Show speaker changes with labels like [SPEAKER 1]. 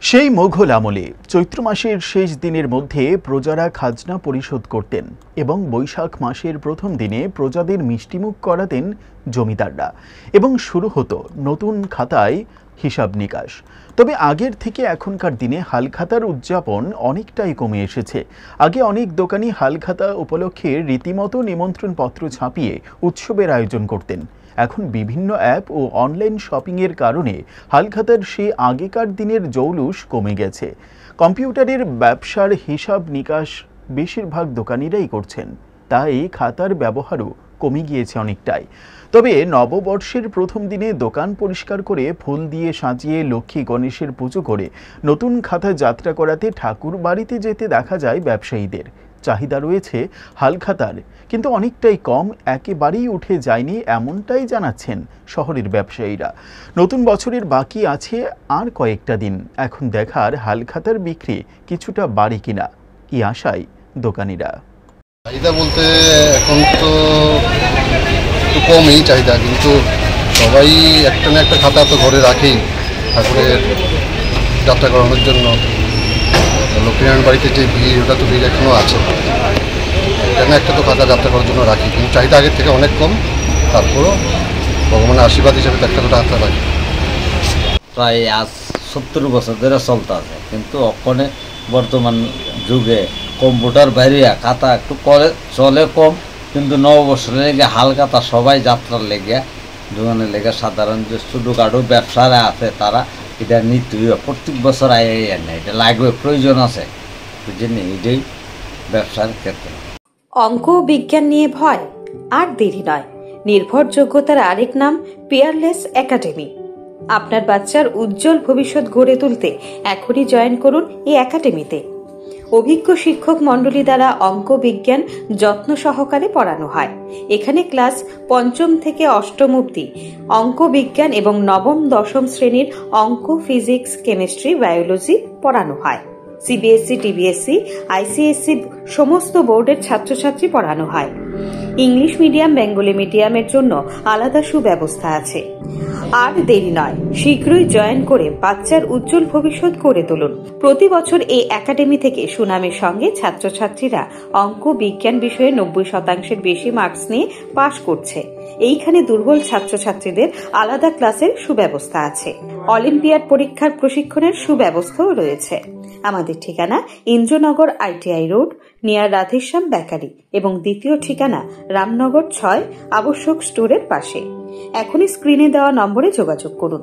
[SPEAKER 1] সেই মোঘল আমলে চৈত্র মাসের শেষ দিনের মধ্যে প্রজারা খাজনা পরিশোধ করতেন এবং বৈশাখ মাসের প্রথম দিনে প্রজাদের মিষ্টিমুখ করাতেন জমিদাররা এবং শুরু হতো নতুন খাতায় হিসাব নিকাশ। তবে আগের থেকে এখনকার দিনে হালখাতার উদযাপন অনেকটাই কমে এসেছে। আগে অনেক দোকানি হালখাতা উপলক্ষে রীতিমতো নিমন্ত্রণপত্র ছাপিয়ে উৎসবের আয়োজন করতেন। এখন বিভিন্ন অ্যাপ ও অনলাইন শপিংয়ের কারণে হালখাতার সেই আগেকার দিনের জৌলুস কমে গেছে। কম্পিউটারের ব্যবসার হিসাব নিকাশ বেশিরভাগ দোকানিরাই করছেন, তাই খাতার ব্যবহারও কমে গিয়েছে অনেকটাই। তবে নববর্ষের প্রথম দিনে দোকান পরিষ্কার করে ফুল দিয়ে সাজিয়ে লক্ষ্মী গণেশের পুজো করে নতুন খাতা যাত্রা করাতে ঠাকুর বাড়িতে যেতে দেখা যায় ব্যবসায়ীদের। চাহিদা রয়েছে হালখাতার, কিন্তু অনেকটাই কম, একেবারেই উঠে যায়নি এমনটাই জানাচ্ছেন শহরের ব্যবসায়ীরা। নতুন বছরের বাকি আছে আর কয়েকটা দিন, এখন দেখার হালখাতার বিক্রি কিছুটা বাড়ে কিনা, কি আশায় দোকানিরা।
[SPEAKER 2] চাহিদা বলতে এখন তো একটু কমই চাহিদা, কিন্তু সবাই একটা না একটা খাতা তো ঘরে রাখেই ঠাকুরের যাত্রা করানোর জন্য। লক্ষ্মীনারায়ণ বাড়িতে যে ভিড়, ওটা তো ভিড় এখনও আছে, একটা না একটা তো খাতা যাত্রা করার জন্য রাখি, কিন্তু চাহিদা আগের থেকে অনেক কম। তারপরও ভগবানের আশীর্বাদ হিসাবে একটা করে হাতে রাখি।
[SPEAKER 3] প্রায় আজ 70 বছর ধরে চলতে আছে, কিন্তু ওখানে বর্তমান যুগে কম্পিউটার বাইরে খাতা একটু করে চলে কম, কিন্তু নববর্ষের লেগে হালখাতা সবাই যাত্রার লেগে দোকানের লেগে সাধারণ যে ছোটোখাটো ব্যবসারা আছে তারা এটা নিতেই প্রত্যেক বছর আয় না, এটা লাগবে, প্রয়োজন আছে, বুঝলেন? এটাই ব্যবসার ক্ষেত্রে।
[SPEAKER 4] অঙ্ক ও বিজ্ঞান নিয়ে ভয় আর দেরি নয়। নির্ভরযোগ্যতার আরেক নাম পিয়ারলেস একাডেমি। আপনার বাচ্চার উজ্জ্বল ভবিষ্যৎ গড়ে তুলতে এখনই জয়েন করুন এই একাডেমিতে। অভিজ্ঞ শিক্ষক মণ্ডলী দ্বারা অঙ্ক বিজ্ঞান যত্ন সহকারে পড়ানো হয়। এখানে ক্লাস 5ম থেকে 8ম অবধি অঙ্ক বিজ্ঞান এবং 9ম 10ম শ্রেণীর অঙ্ক, ফিজিক্স, কেমিস্ট্রি, বায়োলজি পড়ানো হয়। সিবিএসসি, টিবিএসসি, আইসিএসসি সমস্ত বোর্ডের ছাত্রছাত্রী পড়ানো হয়। ইংলিশ মিডিয়াম, বেঙ্গলি মিডিয়ামের জন্য আলাদা সুব্যবস্থা আছে। আর দেরি নয়, শীঘ্রই জয়েন করে বাচ্চার উজ্জ্বল ভবিষ্যৎ গড়ে তুলুন। প্রতি বছর এই একাডেমি থেকে সুনামের সঙ্গে ছাত্রছাত্রীরা অঙ্ক বিজ্ঞান বিষয়ে 90% বেশি মার্কস নিয়ে পাশ করছে। এইখানে দুর্বল ছাত্রছাত্রীদের আলাদা ক্লাসের সুব্যবস্থা আছে। অলিম্পিয়াড পরীক্ষার প্রশিক্ষণের সুব্যবস্থাও রয়েছে। আমাদের ঠিকানা Indranagar ITI road, near Radheshyam bakery, এবং দ্বিতীয় ঠিকানা রামনগর 6 আবশ্যক স্টোরের পাশে। এখনই স্ক্রিনে দেওয়া নম্বরে যোগাযোগ করুন।